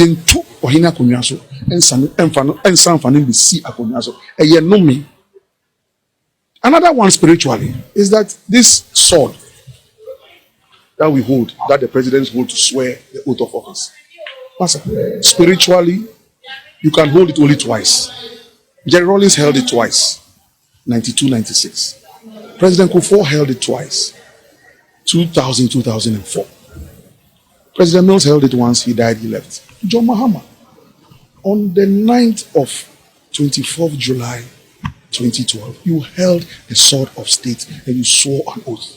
yentu ohina akonwa so ensan fano be see akonwa so eye no me. Another one spiritually is that this sword that we hold, that the presidents hold to swear the oath of office. Pastor, spiritually, you can hold it only twice. Jerry Rawlings held it twice, 92, 96. President Kufuor held it twice, 2000, 2004. President Mills held it once, he died, he left. John Mahama, on the 9th of 24th July, 2012, you held the sword of state and you swore an oath.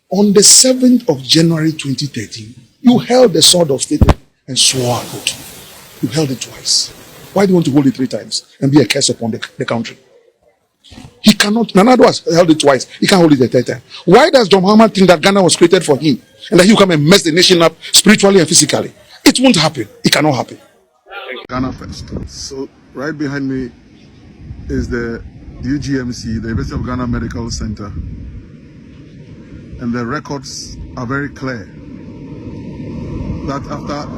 On the 7th of January 2013, you held the sword of state and swore an oath. You held it twice. Why do you want to hold it 3 times and be a curse upon the country? He cannot. Nana has held it twice. He can't hold it the 3rd time. Why does John Mahama think that Ghana was created for him and that he will come and mess the nation up spiritually and physically? It won't happen. It cannot happen. Ghana first. So right behind me is the UGMC, the University of Ghana Medical Center, and the records are very clear that after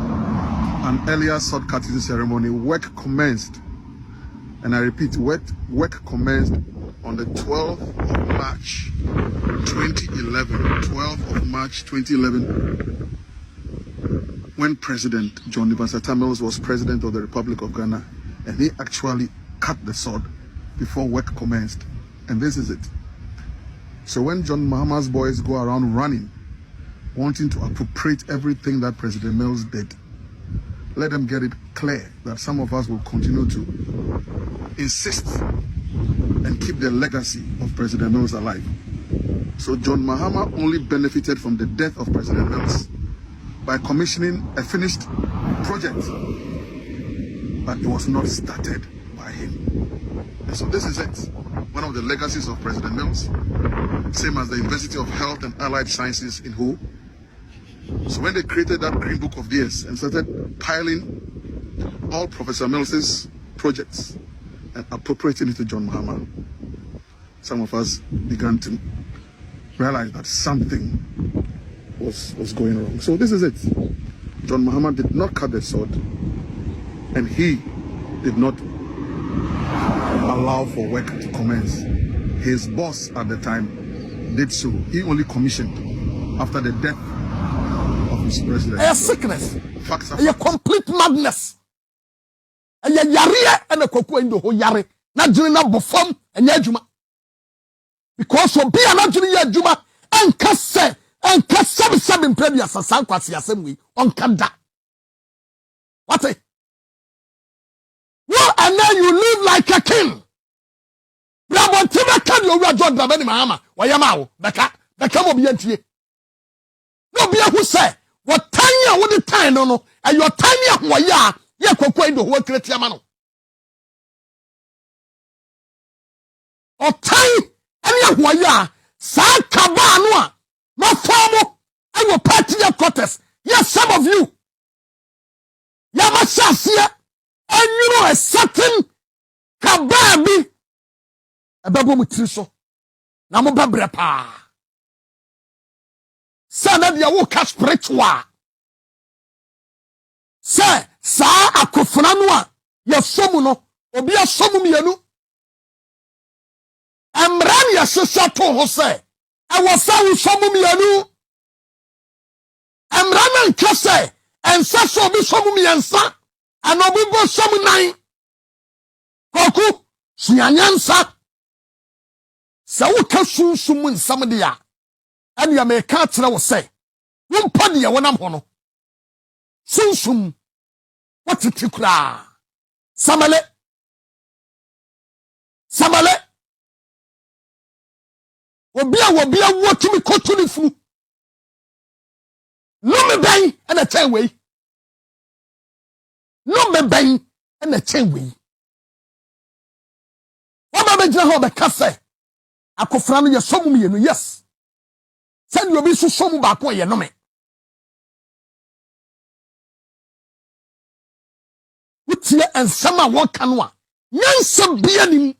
an earlier sword cutting ceremony, work commenced, and I repeat, work commenced on the 12th of March 2011. 12th of March 2011, when President John Nibansata Mills was president of the Republic of Ghana, and he actually cut the sword before work commenced. And this is it. So when John Mahama's boys go around running, wanting to appropriate everything that President Mills did, let them get it clear that some of us will continue to insist and keep the legacy of President Mills alive. So John Mahama only benefited from the death of President Mills by commissioning a finished project, but it was not started by him. And so this is it. One of the legacies of President Mills, same as the University of Health and Allied Sciences in Ho. So when they created that Green Book of Dears and started piling all Professor Mills's projects and appropriating it to John Mahama, some of us began to realize that something was going wrong. So this is it. John Mahama did not cut the sword, and he did not allow for work to commence. His boss at the time did so. He only commissioned after the death of his president. A sickness, Facts are a complete madness. A yari and a Koku Anyidoho yari. Not doing a bufom and yajuma. Because for be an actually yajuma and kasse and kassab previous as Sankwasi assembly on Kanda. What a well, and then you live like a king. Bravo, Tima can you wear John Dramani Mahama? Wayamao, Beka will be empty. No be a who say, what tiny would the time no, and your tiny waya, ya Koku Anyidoho work at Yamano. Or tiny, and ya waya, Sa Kabanua, no formal, and your party your quarters. Yes, some of you. Yamasasia. And you know a certain kababi a babu mutriso na mo babre pa sana dia wo ka spiritual se sa akofuna no a ye somu no obi asomu mienu amran ya sesa to ho se e wo sa wo somu mienu amran nka se ensa so obi somu miensa and obibo some nine Koku Anyansa sa wuka sunsum nsam de ya and ya me ka tira wo say wumpa de ya wonam ho no sunsum what tikura samale obia wotumi kotuni fu no me ban and a ten way no me bang and a chain wing. What about the whole cafe? I could find your some me, yes. Send your bisu some back where you know me. What's here and summer what can one? Yansam bianim,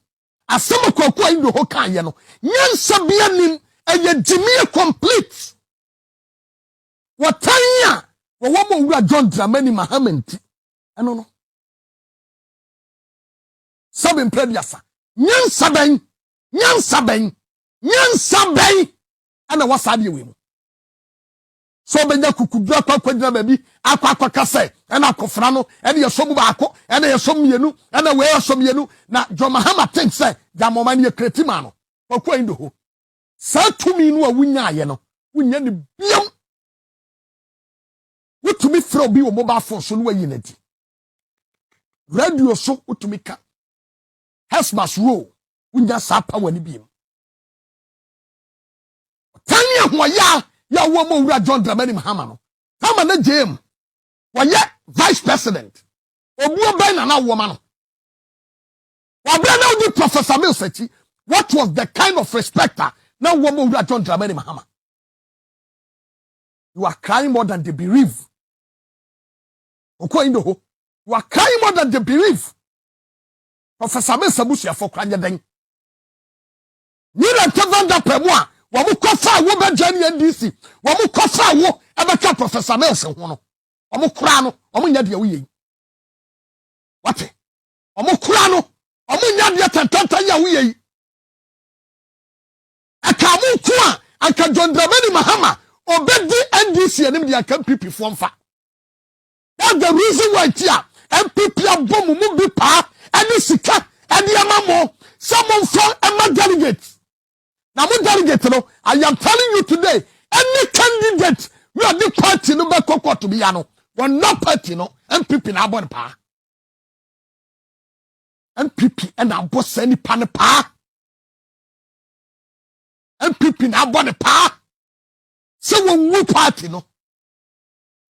a summer Koku Anyidoho kan yano. Yansam bianim, and your Jimmy complete. What tanya? wo wo mo wura John Dramani Mahama nti eno no seven prediasa nyansa ben ana wasade we mu so benya kukudura kwakwadina baby akwa kase ena akofra no ene yesom baako ene yesom mienu ene we yesom mienu na John Mahama think say jamoma ne kretima no Koku Anyidoho sa tumi no a wunya ye no wunya ne biam wutumi frɛ bi wo mobile phone so no wayi nadi radio so wutumi ka Hesmas row wunya sa power ne biam tanya ho ya wo mo wura John Dramani Mahama no kama na jam woyɛ vice president obuo ban na wo ma no wabra na odi Professor Milsechi. What was the kind of respecter now wo mo wura John Dramani Mahama? You are crying more than they believe. Koku Anyidoho, you are crying more than they believe. Professor Milsechi for kranya den. Ni la tevanda pe mo a wo mo kofa wo be Ghanaian NDC wo mo kofa wo ebeka Professor Milsechi ho no wo mo kura no wo mo nya de wo yi what wo mo kura no wo mo nya de tantanta ya wo yi akamu kwa aka John Dramani Mahama obedi NDC enim de aka NPP fo mfa. That's the reason why tia NPP abom mu bi pa ani sika ani amamo someone from a delegate. Now, delegate, no, I am telling you today, any candidate we are the party no be Koku to be ano. One no party no NPP na abon pa. NPP and abos any pan pa. NPP na abon pa. So when we party no.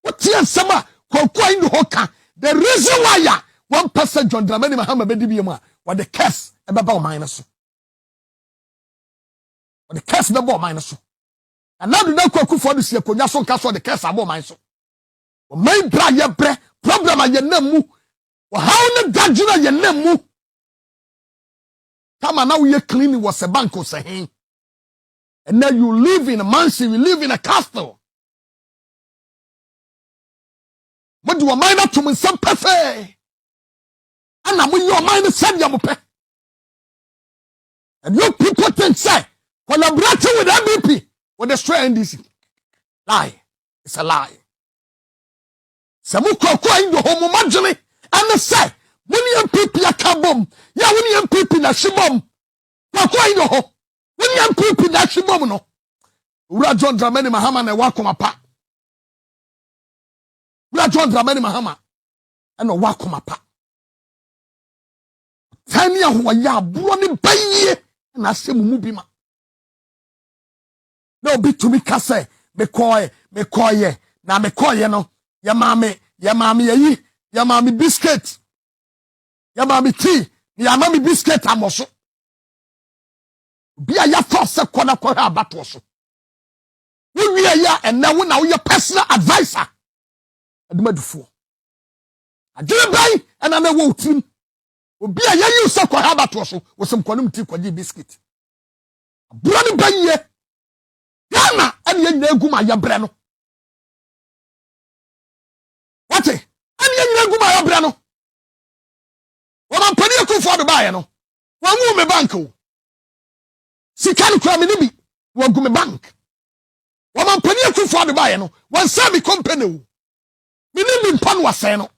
What here sama Koku Anyidoho ka. The reason why ya one person John Dramani Mahama be di bi mu a what the curse e be ba o man so. The curse be bo man so. And now the Koku for this year konya so nka so the curse abo man so. O man bra ye bre problem aye na mu. O how na gagina ye na mu. Come on now you clean was a bank or say. And now you live in a mansion, you live in a castle. What do a mind up to me some perfect? And I'm with your mind send you pe. And you people think say collaborating with NPP will destroy NDC. Lie. It's a lie. Samu Koku Anyidoho mo magene and say when NPP akabom ya when NPP na shibom Koku Anyidoho when NPP na shibom no wura John Dramani Mahama na wakoma pa wura John Dramani Mahama and wakoma pa tani ahwa ya aburo ne baye na asem mu bi ma na obi tumi ka say mekoye na mekoye no ya mame yayi ya mame biscuit ya mame tea ya mame biscuit amoso bia ya force kona ko ha abato so we ya ena wo na wo your personal advisor adumadufu adire bai ena na wo tim obi ya yi so ko ha abato so wo sem konum tea kwaji biscuit abura ne baye Ghana and ye neguma ya bre no. What? And ye neguma ya bre no. Woman pani ku for the buy no. Wan mu me bank o. Sikan kwa me nibi, wo gu me bank. Woman pani ku for the buy no. Wan say me company o. Me nibi pan wase no.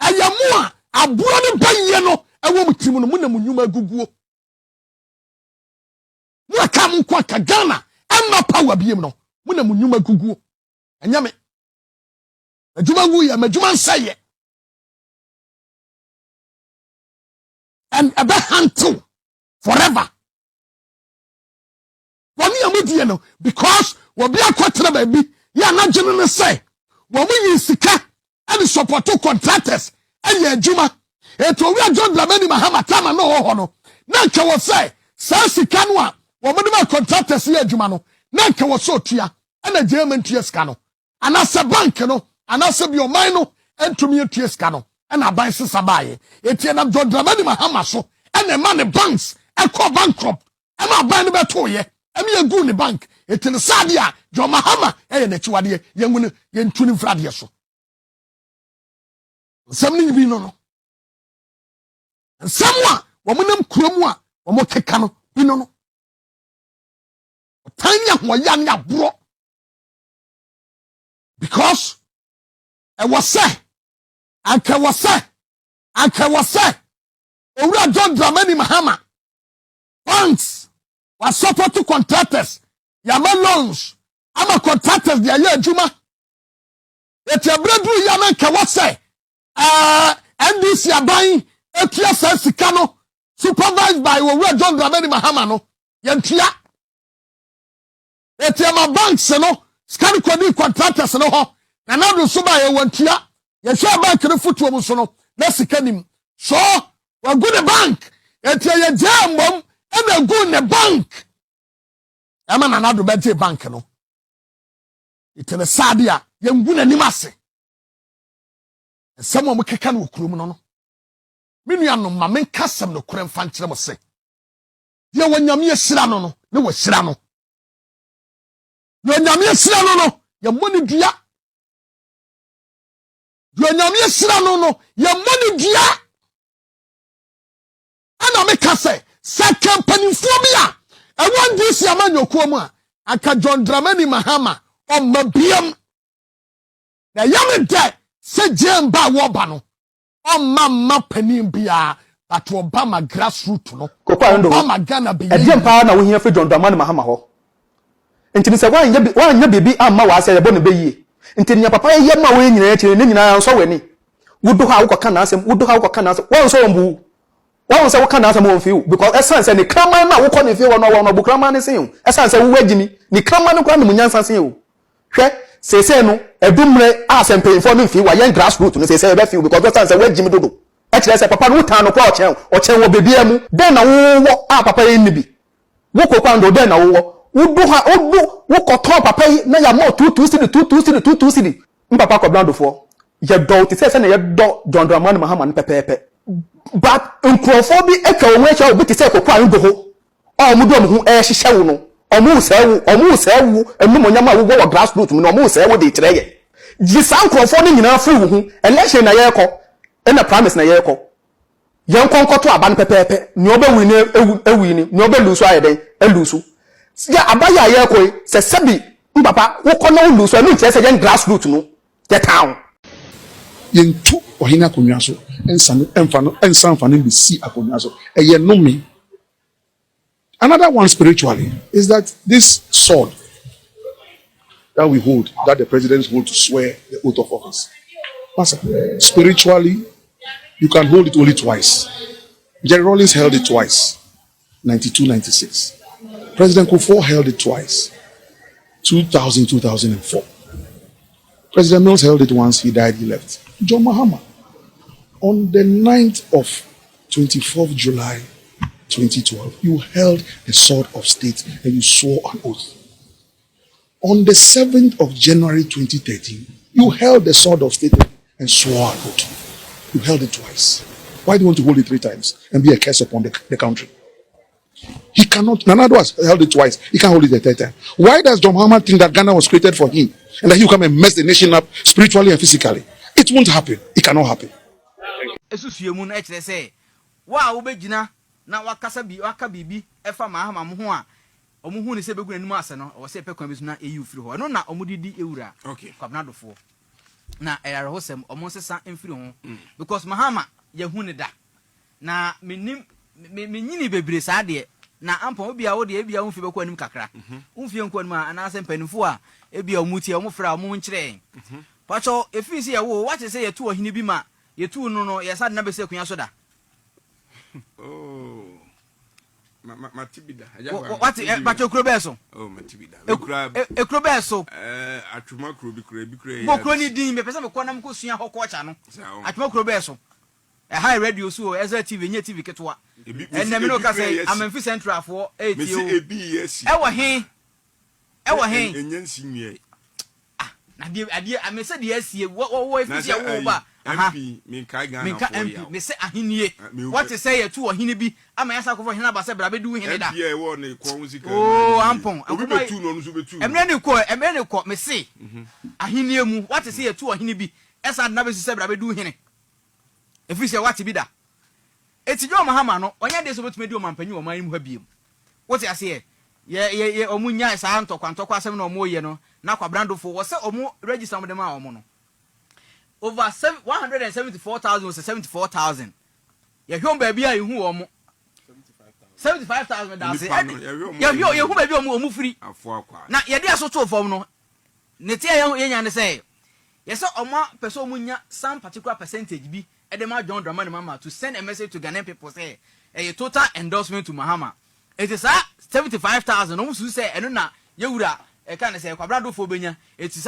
Ayamu a aburo ne baye no, ewo mutimu no mu na munyuma guguo. Mu aka mu kwa ka Ghana Emma power biem no muna munyuma guguo anyame adwuma gu ya madwuma nsaye and ebe hantu forever woni amudie no because wo bia kwatra ba bi ya na gene ne say wo mu yi sika and support contractors and ya adwuma eto wi John Dramani Mahama tama no ho no na nka wo say sa sika no a wo mu de contractors ya adwuma no na nka wo so tua ana German tua sika no anasa bank no anasa bi o man no entumi tua sika no ana ban sesa baaye etie na John Dramani Mahama so ana man banks e call bankrupt ama ban no beto ye emi egu ne bank etin sadia jo Mahama eye na chiwade yenwune yentuni mfrade so samni bi no samwa wo munam kuromu a wo mo keka no bi no tanya ho ya nya bro because e was say anka was say owura John Dramani Mahama funds was support to contractors yama loans ama contractors dia ya adwuma etebredu yama nka was say NDC aban etua sika no supervised by owura John Dramani Mahama no yentua etema banks no scan kodi contractors no ho na na do so ba ye wantua ye hwe bank no futuo mu so no na sika nim so wa go the bank etia ye jambom e na go ne bank ama na do bete bank no itene sadia ye ngu na nim ase ensem mo keka no okurum no menu anom ma menkasem no kure mfa nkyere mo se ye wanyame yesira no ne wo sira no yonyame yesira no ye moni dua yonyame yesira no ye moni dua ana meka se sakampanifo bia e won dis amanyokuo mu a aka John Dramani Mahama o mabiam na yame de se jemba wo ba no o mamma panim bia but Obama grassroots no Koku Anyidoho Obama Ghana be jempa na wo hia fe John Dramani Mahama ho ntini se wanya bibi amma wa ase yebo ne beyi ntini ya papa ye ma wo nyina akire ne nyina nso weni wudu ha wo ka na asem won so won wọ́n sẹ́ wọ́n kàn náà sẹ́ wọ́n fi wù because ẹ̀sán sẹ́ ni kraman náà wọ́n kọ́ ní fi wọ́n bu kraman ní sẹ́yìn ẹ̀sán sẹ́ wọ́n wẹ́jì ni kraman ní kọ́ ní mu nyansa sẹ́yìn o hwẹ́ sẹ́sẹ́ no ẹ̀dúnmìrẹ́ àṣẹ mpẹ̀yìnfọ́ ní fi wà yẹn grassroots ní sẹ́sẹ́ ẹ̀bẹ́ fi wù because ẹ̀sán sẹ́ wẹ́jì mi dodo ẹ̀kyerẹ́ sẹ́ papa ní wọ́n tàn kọ́ ọ̀kyẹ́ wọ bèbí ẹ̀ mu dẹ́n na wọ́wọ́ a papa yẹn níbi wọ́n Koku Anyidoho dẹ́n na wọ́wọ́ wọ́n kọ́ tọ́ papa yẹn na yà mọ́ 2 cedi mpapa kọ́ blandofọ́ yẹ dọ́ ti sẹ́sẹ́ na yẹ dọ́ John Dramani Mahama ní pẹ́pẹ́pẹ́ but nkrofo bi etwa wo echa obi ti se Koku Anyidoho o mu do mu hu hihye wo no o mu se wu enum onyama wo wo grassroots mu no mu se wo de tireye ji san nkrofo ni nyina firi wo hu election na ye ko na promise na ye ko yen konkoto aban pepepe ni obawi ni ewi ni obalusu ayeden elusu ya abaya ye ko se sebi mpapa wo ko na lusu anu tie se yen grassroots no the town yentu ohina konwa so ensan fanin be see akonwa so eye no me. Another one spiritually is that this sword that we hold, that the presidents hold to swear the oath of office, Pastor, spiritually you can hold it only twice. Jerry Rawlings held it twice, 92, 96. President Kufuor held it twice, 2000, 2004. President Mills held it once, he died, he left. John Mahama, on the 9th of 24th July 2012, you held the sword of state and you swore an oath. On the 7th of January 2013, you held the sword of state and swore an oath. You held it twice. Why do you want to hold it 3 times and be a curse upon the country? He cannot. Nana has held it twice. He can't hold it the 3rd time. Why does John Mahama think that Ghana was created for him and that he will come and mess the nation up spiritually and physically? It won't happen. It cannot happen. Esusuemu na ekire say wa wo begina na wakasa bi waka bibi efa Mahama mo ho a omuhu ne se begu nanim ase no wo se pekwan bi so na eyi ufiri ho no na omudidi ewura okay kwabnadofo na erare hosem omonsesa emfiri ho because Mahama yahu ne da na menim menyini bebre sa de na ampa obi a wo de ebia wo fi bekwa anim kakra umfie nkwa anim ana ase mpanimfo a ebia omutie omufra omu nkyere pacho efisi ya wo wache se yetu ohini bi ma yetu no yesa na be se kunya so da oh matibida wati pacho kuro be so oh matibida ekuro be so atuma kuro bi kuro bo kuro ni din me pese me kona mko sua hokko cha no atuma kuro be so high radio so Ezra TV nye TV ketwa enna me no ka say amemfi central for 8 me se ebi yes e wo hen enyansi nwie na die amese de asie wo efisi wo ba MP minka Ghana minka MP me say ahenie what say ye tu ohene bi ama yasa ko ohene ba say bra be du hene da MP e wo ne ko musika oh ampon obi betu no no so betu emre ne ko me say ahenie mu what say ye tu ohene bi esa na be say bra be du hene efi say what bi da eti jo Mahama no onye de so betuma di o mampanyi o man mu ha biem what say ye omunya sa ntokwa asem na omo ye no na kwa brandofo wo say omo register mo dem a omo no over 174,000 was 74,000 ye hwom ba bia ye hu omo 75,000 da say ye hu ba bia omo free afo akwa na ye de asoto fom no ne tie ye nya ne say ye say omo person omunya some particular percentage bi e dem a John Dramani Mahama to send a message to Ghanaian people say a total endorsement to Mahama. It is 75,000 almost say eno na yewura e kan say kwabrado fo benya it is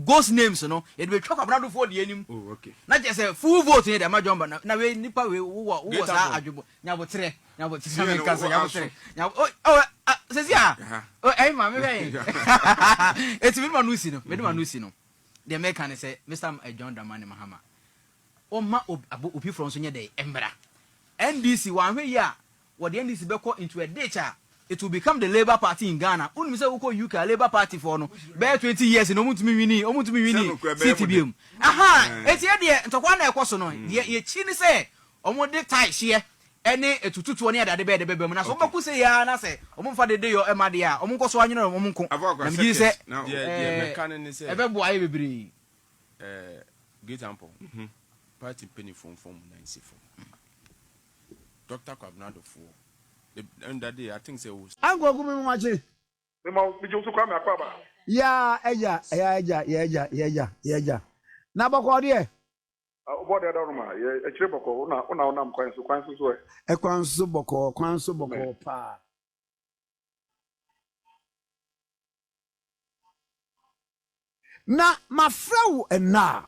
ghost names no it be kwabrado fo de anim oh okay na je say full vote here dem John na we nipa we wo sa adwobo nyabotre me kan say nyabotre say sia oh ma me be it be manusi no the make kan say Mr. John Dramani Mahama o ma obi from so nye dey embra NDC wan hwe ya what the NDC be into a ditch, it will become the Labour Party in Ghana. Unu say uko UK Labour Party for no be 20 years no mutumi wini CTBM. Aha, eti e de ntokwa na ekoso no. Ye chi ni say omo de tie hye ene etututu ne adade be de bebem na so obaku say ya na say omo mfa de yo emade a omo nkoso anyina omo nko. Na mi say mechanic ni say ebe bo aye bebiri great example. Party penny from 94. Dr. Kwabnado for and that day I think say was Ango gumi mwache. Me jo so kwa me akwa ba. Ya eja. Na boko de Obo de do ma ye chire boko una kwan so e kwan so boko pa. Na mafrɛ ena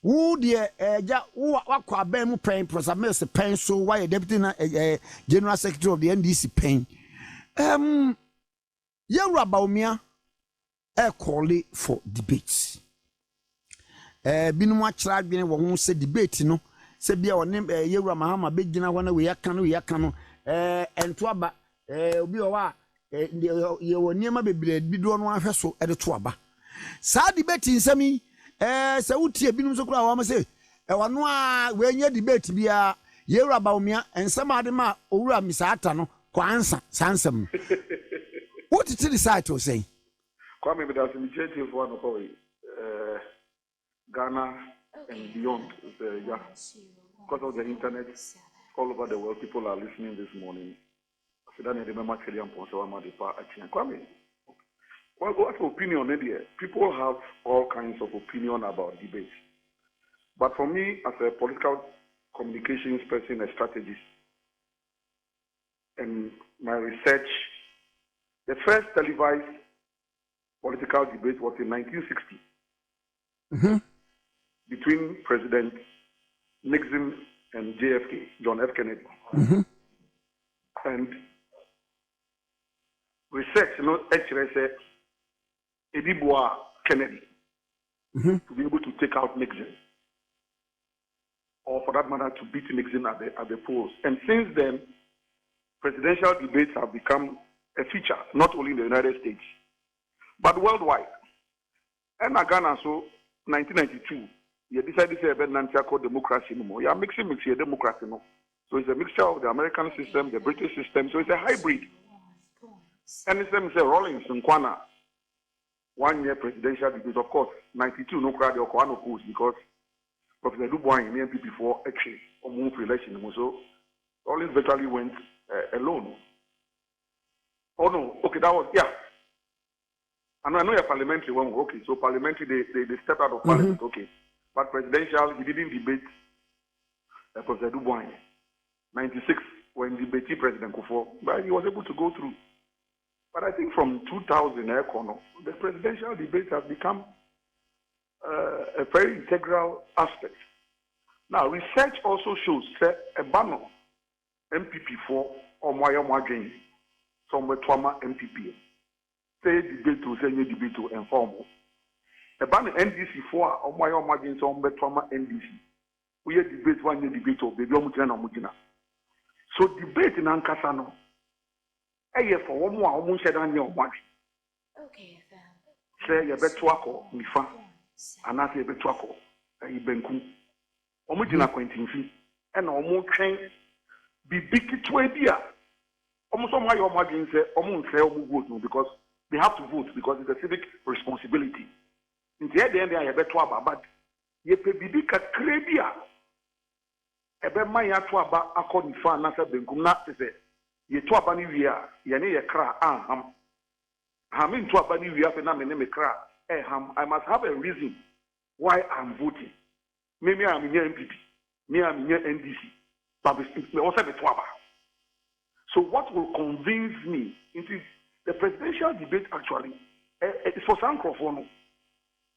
wo de eja wo akwa ban mu pen Professor Mills pen so why deputy na general secretary of the NDC pen Yewura Bawumia calling for debate binu akira adwene wo ho se debate no se bia woni Yewura Mahama begina ho na we yaka no ento aba obi o wa ye woni ma bebre bido no ahwe so de to aba sa debate nsami se wutie binum so kura wa say wano a we nya debate bia Yewura Bawumia ensam ade ma owura misata no kwa ansa sansam what did the site to say Kwame me das initiative for no call Ghana and beyond because of the internet all over the world people are listening this morning so that they remember Kelly and Ponso Amadipa actually Kwame well, what opinion there? People have all kinds of opinion about debate. But for me, as a political communications person, a strategist, and my research, the first televised political debate was in 1960 between President Nixon and JFK, John F. Kennedy. And research, actually said, Ediboa Kennedy to be able to take out Nixon, or for that matter, to beat Nixon at the polls. And since then, presidential debates have become a feature, not only in the United States, but worldwide. And Ghana, so 1992, you decided to say about democracy no more. You are mixing democracy no. So it's a mixture of the American system, the British system. So it's a hybrid. And it's a Rawlings and Kwana. 1 year presidential debate, of course, 92 no crowd or Kwano course because Professor Dubois in the NPP before actually or move election. So Rawlings virtually went alone. Oh no, okay, that was And I know you're parliamentary one, okay. So parliamentary they stepped out of parliament, okay. But presidential he didn't debate Professor Dubois. 96 when debated President Kufuor, but he was able to go through. But I think from 2000, the presidential debate has become a very integral aspect. Now, research also shows that a banner MPP4 or Moya Mwagin, somewhere Twama MPP, say debate to say debate to informal. About the NDC for or my own margins on Betoma NDC. We had debate one year debate of baby Omutana Mutina. So debate in Ankasano. A year for one more almost said on your watch. Okay, Say your betwako, Mifa, and I say betwako, a Benku. Omutina Quentin, and almost train be big to a dear. Almost all my margins say, almost say, vote because they have to vote because it's a civic responsibility. In the end, I have a twaba, but ye pe bibi ka krebia. Ebe maya twaba akoni fa nasa benkum na se ye twaba ni wia ye ne ye kra ham. Hamin twaba ni wia fe na me ne me kra ham. I must have a reason why I'm voting. Maybe I'm in NPP, me I'm in NDC, but me also be twaba. So what will convince me into the presidential debate actually is for some microphone.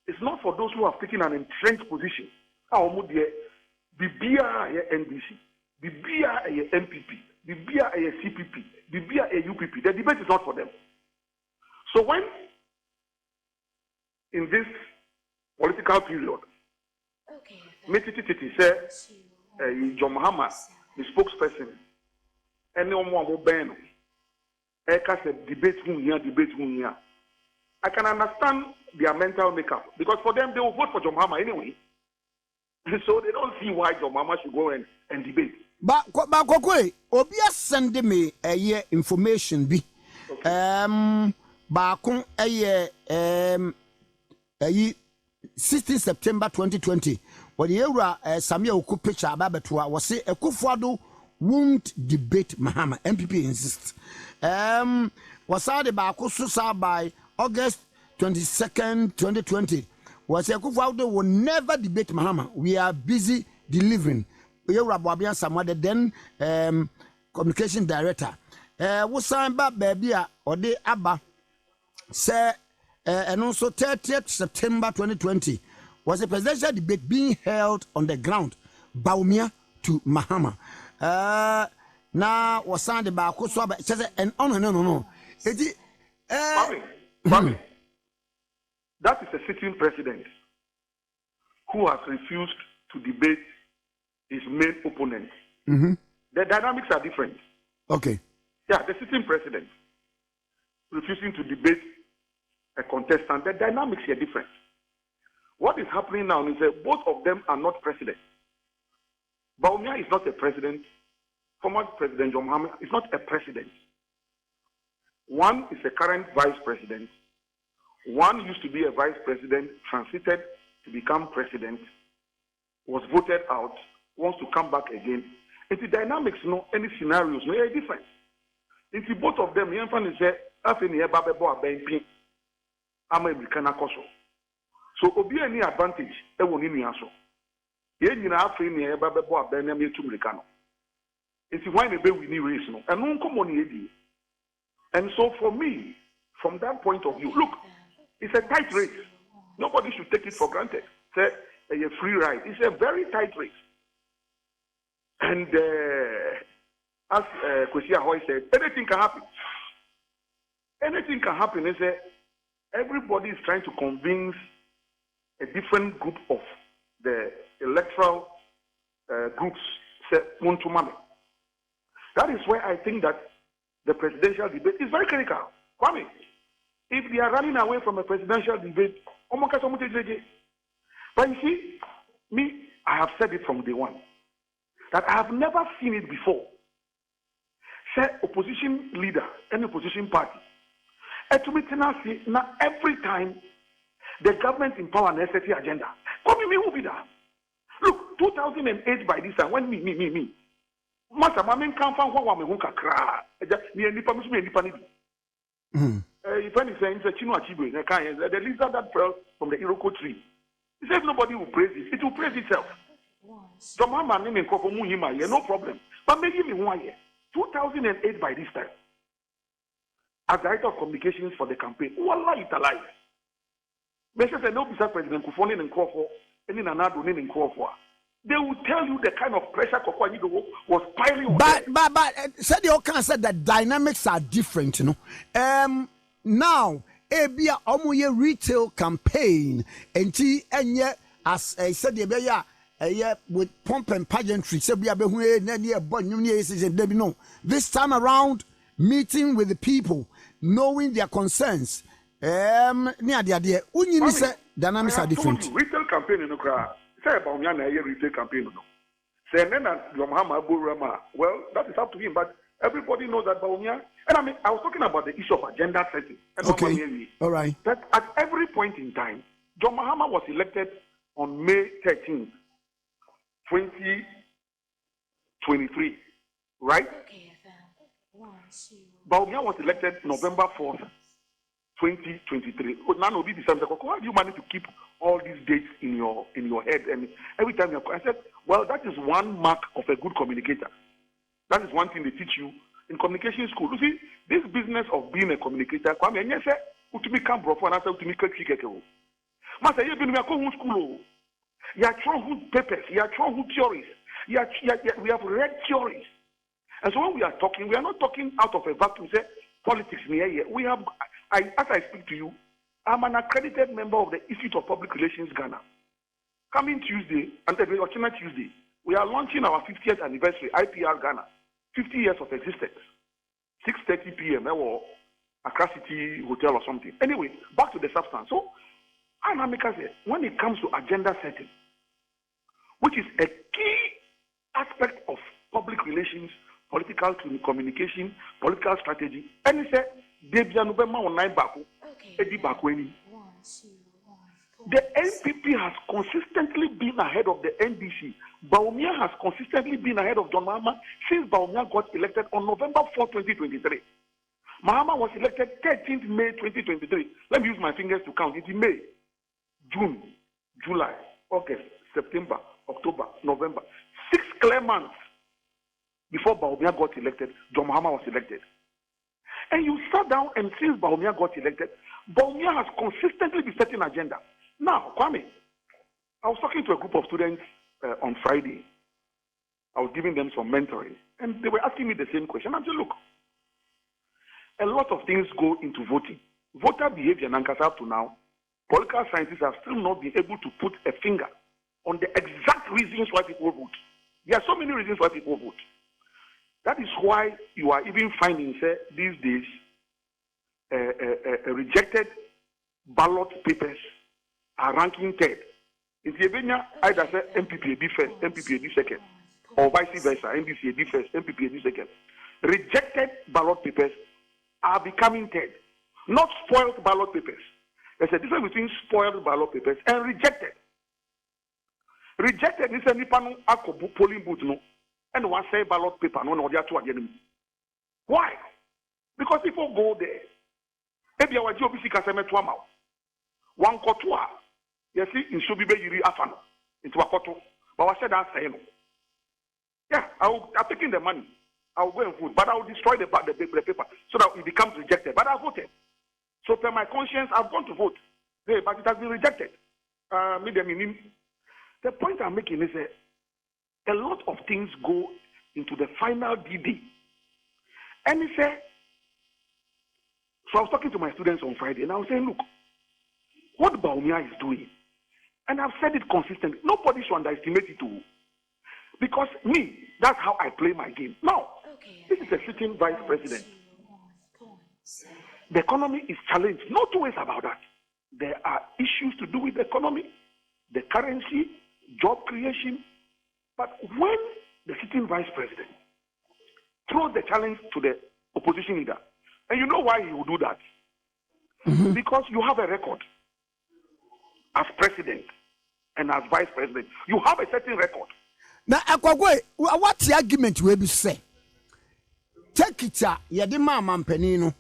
It's not for those who have taken an entrenched position. Bibia NDC, Bibia NPP, Bibia CPP, Bibia UPP. The debate is not for them. So when in this political period, Metiti said, John Mahama, the spokesperson, anyone will ban Eka said debate who here. I can understand their mental makeup because for them they will vote for John Mahama anyway. So they don't see why John Mahama should go and debate. But Koku, Obia send me a year information be. Okay. Bakun a year 16 September 2020. When the era Samia Oku picture Babatua was say a Kufuado won't debate Mahama. NPP insists. Was the Baku Susa by August 22nd, 2020. Was a Kufuado will never debate Mahama. We are busy delivering. We are Babian Samwa, the then communication director. Was signed by Babia or the Abba. Say, and also 30th September 2020 was a presidential debate being held on the ground, Bawumia to Mahama. Now was signed by Koswaba, and no. Kwame, that is a sitting president who has refused to debate his main opponent. Mm-hmm. The dynamics are different. Okay. Yeah, the sitting president refusing to debate a contestant, the dynamics are different. What is happening now is that both of them are not president. Bawumia is not a president. Former President John Mahama is not a president. One is a current vice president. One used to be a vice president, transited to become president, was voted out, wants to come back again. It's the dynamics, no, any scenarios, no, are different. It's both of them, the infant is there, I'm American Koso. So, obi any advantage, I won't need answer. Yen in Africa, near Bababo, Benjamin to Americano. It's why we need reason, and no common. And so, for me, from that point of view, look, it's a tight race. Nobody should take it for granted. It's a free ride. It's a very tight race. And as Kosia Hoy said, anything can happen. Anything can happen. Is everybody is trying to convince a different group of the electoral groups. That is why I think that the presidential debate is very critical. Kwame, if they are running away from a presidential debate, but you see, me, I have said it from day one, that I have never seen it before. Say opposition leader, any opposition party, now every time the government in power and necessity agenda, come me who be that? Look, 2008 by this time, when me. Master, my men can't find what we won't cry. Me and the permission, me and if anything, it's a chino achieve, the lizard that fell from the Iroko tree. He says nobody will praise it. It will praise itself. So my man name no problem. But maybe me 1 year. 2008 by this time. As director of communications for the campaign, wallah it alive. Mr. said no President Kufoni and Crawford, and in another name in Crawford. They will tell you the kind of pressure Koku Anyidoho was piling on. But said you can say that dynamics are different, you know. Now ebia omoye retail campaign enti enye as I said the with pomp and pageantry say bia be hu na ne ebo nyum ne say debi no. This time around, meeting with the people, knowing their concerns. Ni ade unyini say dynamics are different. Retail campaign no kra say Bawumia na retail campaign no. Say na Mahama Borama. Well, that is up to him, but everybody knows that Bawumia. And I mean, I was talking about the issue of agenda setting. Okay. All right. That at every point in time, John Mahama was elected on May 13th, 2023, right? Bawumia was elected November 4th, 2023. Now will be December. How do you manage to keep all these dates in your head? And every time I said, well, that is one mark of a good communicator. That is one thing they teach you in communication school. You see, this business of being a communicator, Kwame, and yes, to become brofo and to make a chicken. Master, you been to school. You are trying papers, you are trying theories. We have read theories. And so when we are talking, we are not talking out of a vacuum, say politics near here. We have, as I speak to you, I'm an accredited member of the Institute of Public Relations Ghana. Coming Tuesday, and the Tuesday, we are launching our 50th anniversary, IPR Ghana, 50 years of existence, 6:30 p.m. or Accra City Hotel or something. Anyway, back to the substance. So, Anamika said, when it comes to agenda setting, which is a key aspect of public relations, political communication, political strategy, and he said, the NPP has consistently been ahead of the NDC. Bawumia has consistently been ahead of John Mahama since Bawumia got elected on November 4, 2023. Mahama was elected 13th May 2023. Let me use my fingers to count. It's May, June, July, August, September, October, November. 6 clear months before Bawumia got elected, John Mahama was elected. And you sat down and since Bawumia got elected, Bawumia has consistently been setting agenda. Now, Kwame, I was talking to a group of students on Friday. I was giving them some mentoring, and they were asking me the same question. I said, look, a lot of things go into voting. Voter behavior, up to now, political scientists have still not been able to put a finger on the exact reasons why people vote. There are so many reasons why people vote. That is why you are even finding, say, these days, rejected ballot papers are ranking third. In Slovenia, either say NPP be first, NPP be second, or vice versa, NDC be first, NPP be second. Rejected ballot papers are becoming third, not spoiled ballot papers. There's a difference between spoiled ballot papers and rejected. Rejected is a nipano akobu polling booth no, and one say ballot paper no they are two again. Why? Because people go there. Maybe our job is to one kotua. You see, in Shobibe Yuri Afano, into a koto. But I said that saying, yeah, I'm taking the money. I will go and vote, but I will destroy the paper so that it becomes rejected. But I voted. So per my conscience, I've gone to vote. Hey, but it has been rejected. The point I'm making is that a lot of things go into the final DD. And he said, so I was talking to my students on Friday, and I was saying, look, what Bawumia is doing, and I've said it consistently, nobody should underestimate it too. Because me, that's how I play my game. Now, this is a sitting vice president. The economy is challenged. No two ways about that. There are issues to do with the economy, the currency, job creation. But when the sitting vice president throws the challenge to the opposition leader, and you know why he will do that? Mm-hmm. Because you have a record as president and as vice president. You have a certain record. Now, what's the argument we be say? Take it, ya the mama penino.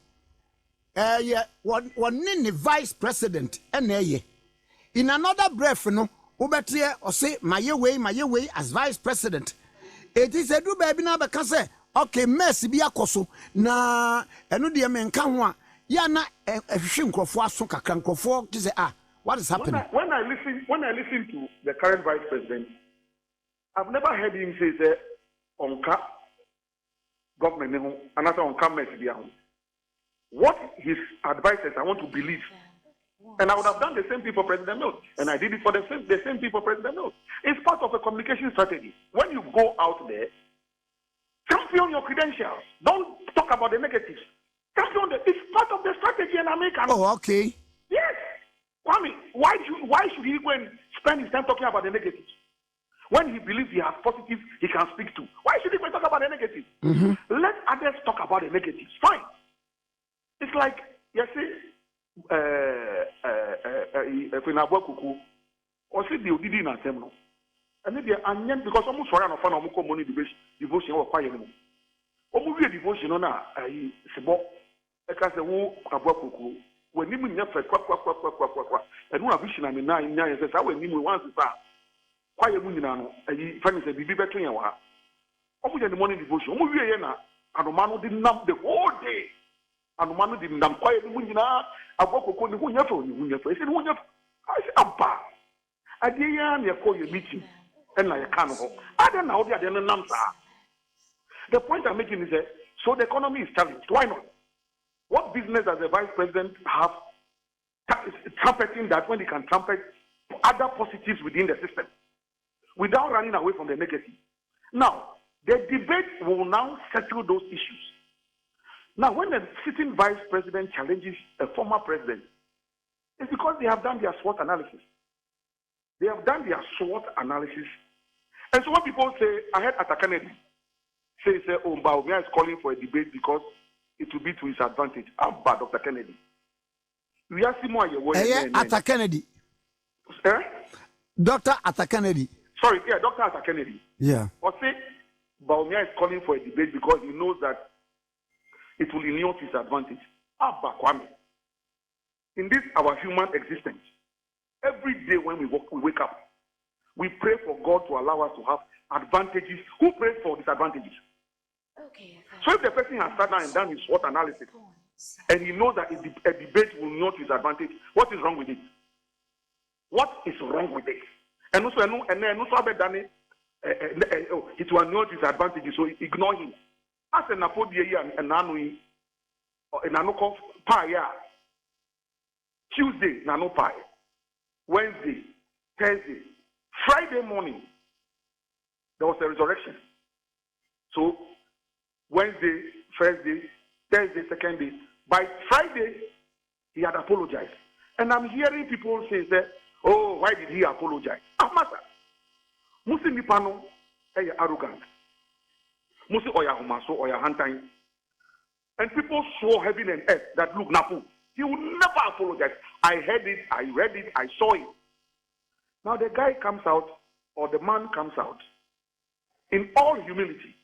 One the vice president, and in another breath, no, Ubetia or say my way as vice president. It is a do baby now because okay, mercy be a coso na enu de men kanwa ya na hwinkrofo asoka kankrofo to say what is happening? When I listen to the current vice president, I've never heard him say onka government and also onka mercy be what his advisors, I want to believe. And I would have done the same thing for President Mills. And I did it for the same thing for President Mills. It's part of a communication strategy. When you go out there, champion your credentials. Don't talk about the negatives. It's part of the strategy in America. Oh, okay. Yes. Kwame, why should he go and spend his time talking about the negatives? When he believes he has positives he can speak to. Why should he go and talk about the negatives? Let others talk about the negatives. Fine. It's like, you see, if we have Koku, or see the Odidi in a terminal. And maybe because almost for an fan of money devotion or quiet. Almost a devotion on a Sebo, a Casawo, a Koku, when you mean and one vision, I mean, 9 years, I will name once to start. Quiet women, a friend is a baby better. Almost the morning devotion, almost and Romano didn't numb the whole day. And Romano didn't numb quiet women. I walk on the one year for I said, Abba, I didn't call your meeting. And like a carnival. I don't know the other numbers. The point I'm making is that so the economy is challenged. Why not? What business does the vice president have trumpeting that when he can trumpet other positives within the system without running away from the negative? Now, the debate will now settle those issues. Now, when the sitting vice president challenges a former president, it's because they have done their SWOT analysis. They have done their SWOT analysis. And so when people say, I heard Atta Kennedy say, oh, Bawumia is calling for a debate because it will be to his advantage. How bad, Dr. Kennedy? We are seeing more your way. Atta Kennedy. Dr. Atta Kennedy. Sorry, yeah, Dr. Atta Kennedy. Yeah. Or say, Bawumia is calling for a debate because he knows that it will inure to his advantage. Abba Kwame. In this, our human existence, every day when we wake up, we pray for God to allow us to have advantages. Who prays for disadvantages? Okay. So if the person has sat down and done his SWOT analysis, and he knows that a debate will not his advantage, what is wrong with it? What is wrong with it? And also, it will not his advantage, so ignore him. As a Napodia and Nanui, and Nanoko Paya, Tuesday, Nano Pie, Wednesday, Thursday, Friday morning, there was a resurrection. So, Wednesday, Thursday, Thursday, second day. By Friday, he had apologized. And I'm hearing people say that, oh, why did he apologize? Master, Musi Nipano, arrogant. Musi Oya Humaso, Oya Hantain. And people swore heaven and earth that, look, Napu, he will never apologize. I heard it, I read it, I saw it. Now the guy comes out, or the man comes out, in all humility,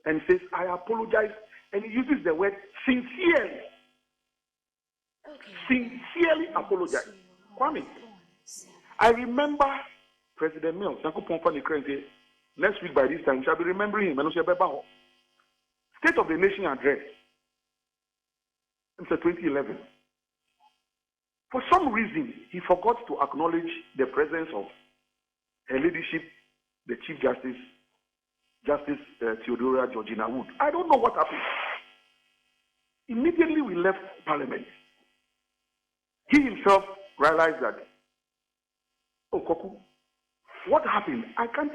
and says, I apologize, and he uses the word sincerely. Okay. Sincerely apologize. Kwame, I remember President Mills, next week by this time, we shall be remembering him, State of the Nation address, it's 2011. For some reason, he forgot to acknowledge the presence of her leadership, the Chief Justice, Justice Theodora Georgina Wood. I don't know what happened. Immediately we left Parliament. He himself realized that, oh, Koku, what happened? I can't.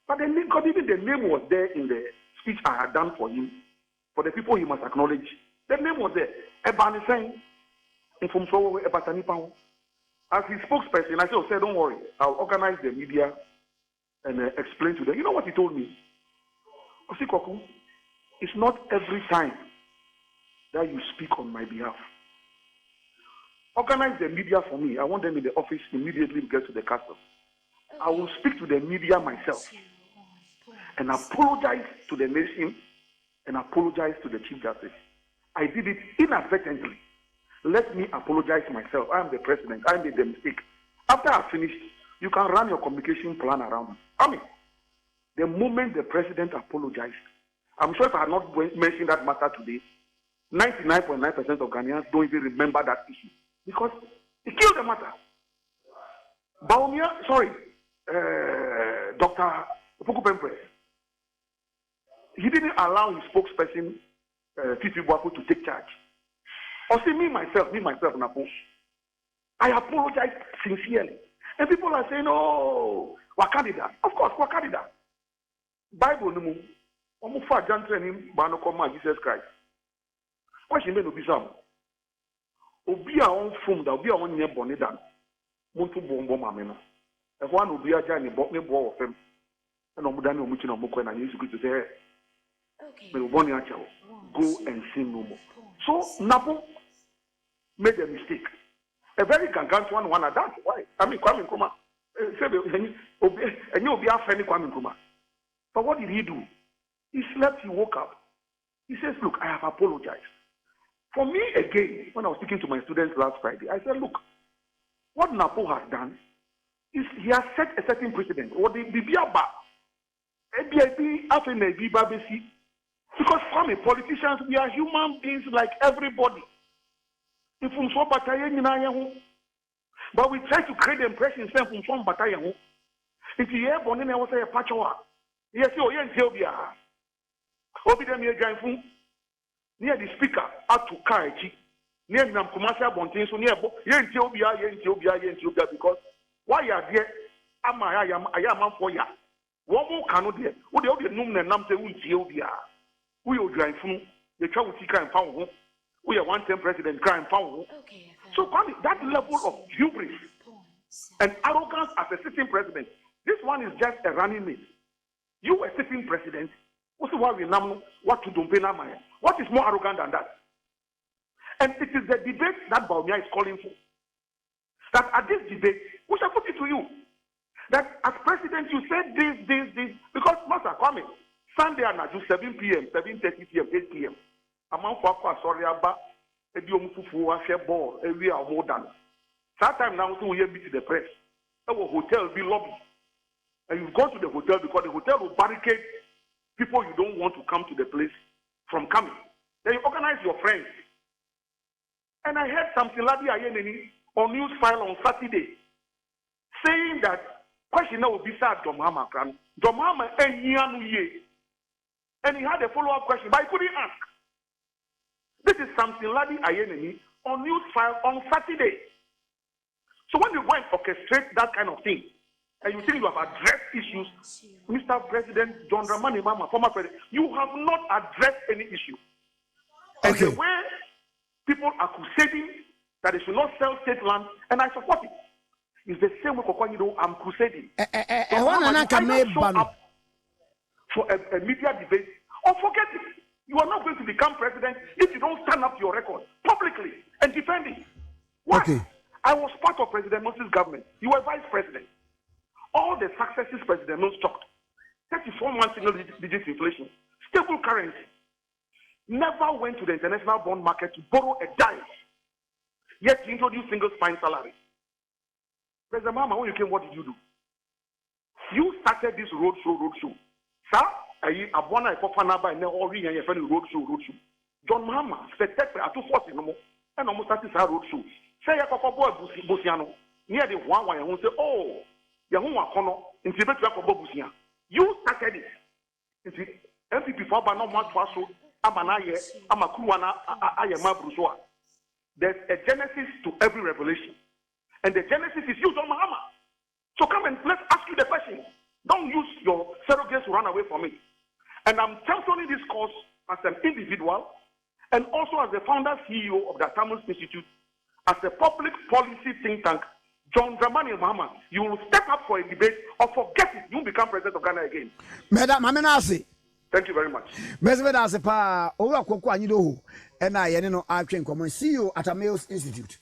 But then, because even the name was there in the speech I had done for him, for the people he must acknowledge. The name was there. Ebani saying, as his spokesperson, I said, oh, say, don't worry. I'll organize the media and explain to them. You know what he told me? Koku, it's not every time that you speak on my behalf. Organize the media for me. I want them in the office immediately to get to the castle. I will speak to the media myself and apologize to the nation and apologize to the Chief Justice. I did it inadvertently. Let me apologize myself. I am the president. I made the mistake. After I finished, you can run your communication plan around me. I mean, the moment the president apologized, I'm sure if I had not mentioned that matter today, 99.9% of Ghanaians don't even remember that issue because it killed the matter. Bawumia, Dr. Koku, he didn't allow his spokesperson, Fifi Boapo, to take charge. Or say me myself, Napo. I apologize sincerely. And people are saying, oh, Wakadida. Of course, Wakadida. Bible no more. Omo fa jantre ni ba no come Jesus Christ. Question me no bi sam. Obi a on fom da, obi a on nye bone da. Muntu bombo mame no. E ho an obi aja ni bo wo fem. E no muda ni omu chi na omu ko na Yesu Christ say, okay. Me bone acha go and sin no more. So Napo made a mistake. A very gargantuan one at that. Why? I mean, Kwame Nkrumah. But what did he do? He slept, he woke up. He says, look, I have apologized. For me, again, when I was speaking to my students last Friday, I said, look, what Napo has done is he has set a certain precedent. What the Bibiaba, because from politicians, we are human beings like everybody. But we try to create the impression from Batayan. If you hear Bonin, I was a patchoa. Yes, you are Ethiopia. Obidem Yagan near the speaker at to Kaiji, near Namkumasa Bontin, so near Ethiopia, because why are there? I am for ya. One more canoe there. Would the other noon and Namte Ethiopia? We will drive from the Chawutika and Pound. We are one-time president crying power. Okay, so that level of hubris and arrogance as a sitting president, this one is just a running mate. You a sitting president, what to do? What is more arrogant than that? And it is the debate that Bawumia is calling for. That at this debate, we shall put it to you. That as president, you said this, because Master Kwame, Sunday and at 7 p.m., 7:30 p.m., 8 p.m. Among Papa, sorry, about a Diomufu, a fair ball, a real more than. Sometimes now, we have been to the press. Our hotel be lobby. And you go to the hotel because the hotel will barricade people you don't want to come to the place from coming. Then you organize your friends. And I heard something like on news file on Saturday saying that question will be sad Mahama. Mahama and he had a follow-up question, but I couldn't ask. This is something like on news file on Saturday. So when you go and orchestrate that kind of thing, and you think you have addressed issues, Mr. President John Dramani Mahama, former president, you have not addressed any issue. And the way people are crusading that they should not sell state land, and I support it, is the same way Koku Anyidoho, I'm crusading. Show up for a media debate or forget it. You are not going to become president if you don't stand up to your record publicly and defend it. Why? Okay. I was part of President Moses' government. You were vice president. All the successes President Moses took, 34 months single-digit inflation, stable currency, never went to the international bond market to borrow a dime, yet to introduce single spine salary. President Mahama, when you came, what did you do? You started this roadshow. Sir, Abwana Kofanaba and all roadshow. John Mahama, spectacular at 240 no more, and almost started roadshow. Say a couple boy Busiano, near the one who say, oh, Yahuma Kono, in Tibet Busia. You started it. NPP for no much faso, Amanaye, Amakuana, Ayama Brusua. There's a genesis to every revelation. And the genesis is you, John Mahama. So come and let's ask you the question. Don't use your surrogates to run away from it. And I'm championing this cause as an individual and also as the founder CEO of the Tamils Institute, as a public policy think tank. John Dramani Mahama, you will step up for a debate or forget it. You will become president of Ghana again. Thank you very much. Koku Anyidoho, and I, CEO at Tamils Institute.